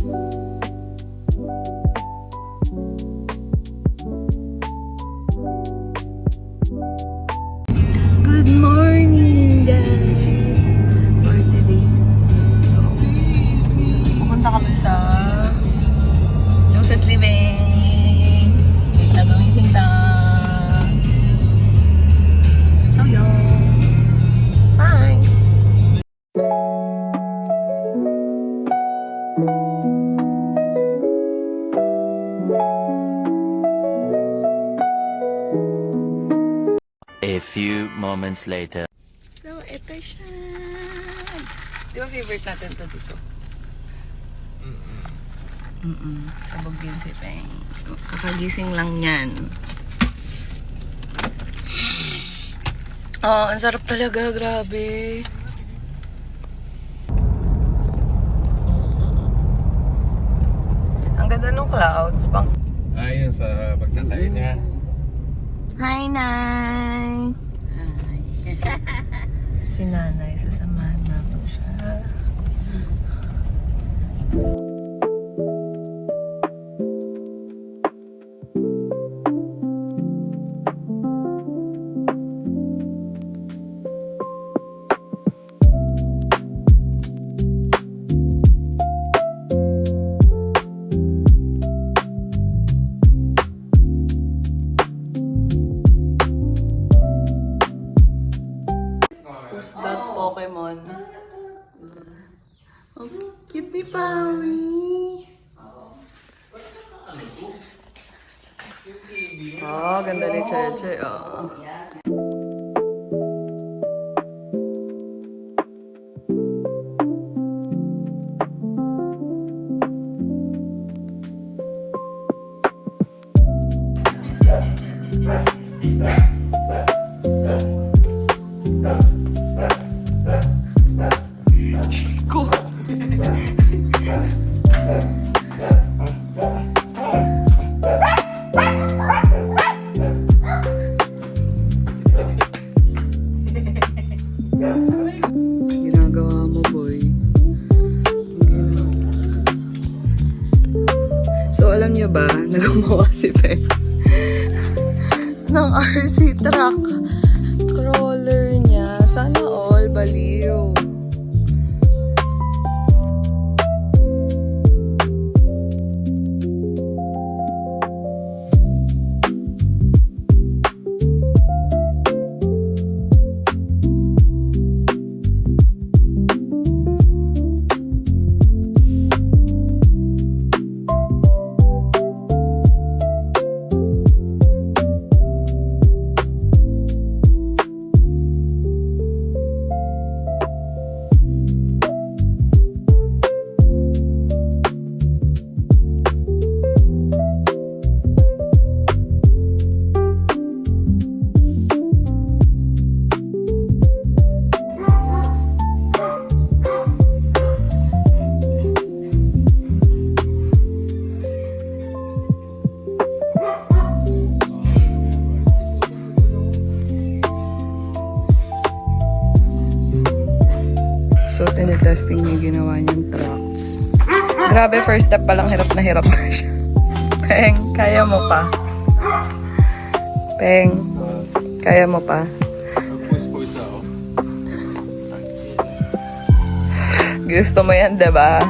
Good morning, guys! For today's video, pupunta kami sa Luces Living. Wait na gumising ta. Hello! Bye! A few moments later. So, ito siya. Di ba favorite natin to dito? Sabog din si Peng. Kakagising lang yan. Oh, ang sarap talaga. Grabe. Ang ganda ng clouds. Pang... Ayun sa pagtatay niya. Hi, Nay! Si Nanay, sasamahan namin siya. Who's that Pokemon? Oh, cute ni Pawi. Oh, ganda ni Cheche. Oh. Ko. Ginagawa mo, boy. So, alam niyo ba, naggumawa si Pe ng RC truck crawler niya. Sana all baliw. So, tinitesting niya yung ginawa niyang truck. Grabe, first step pa lang, hirap na siya. Peng, kaya mo pa. Peng, kaya mo pa. Gusto mo yan, diba?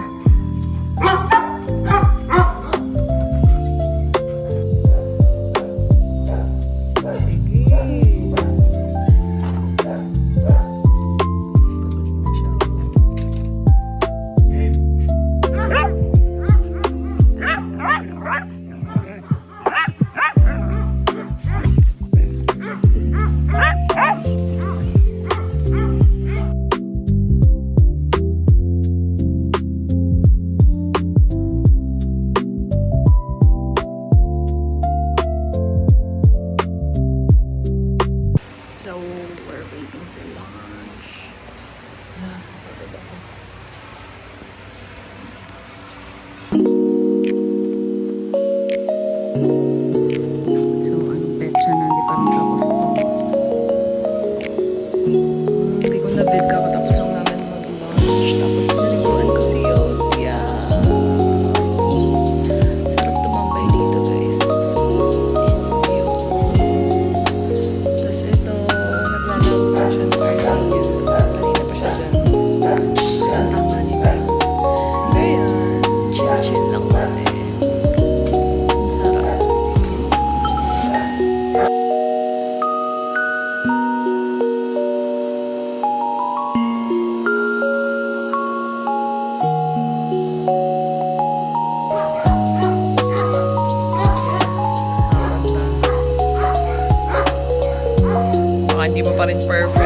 Nabid ka ko tapos lang namin mag-lunch. Tapos pinaliguan ko si Yotia. and perfect.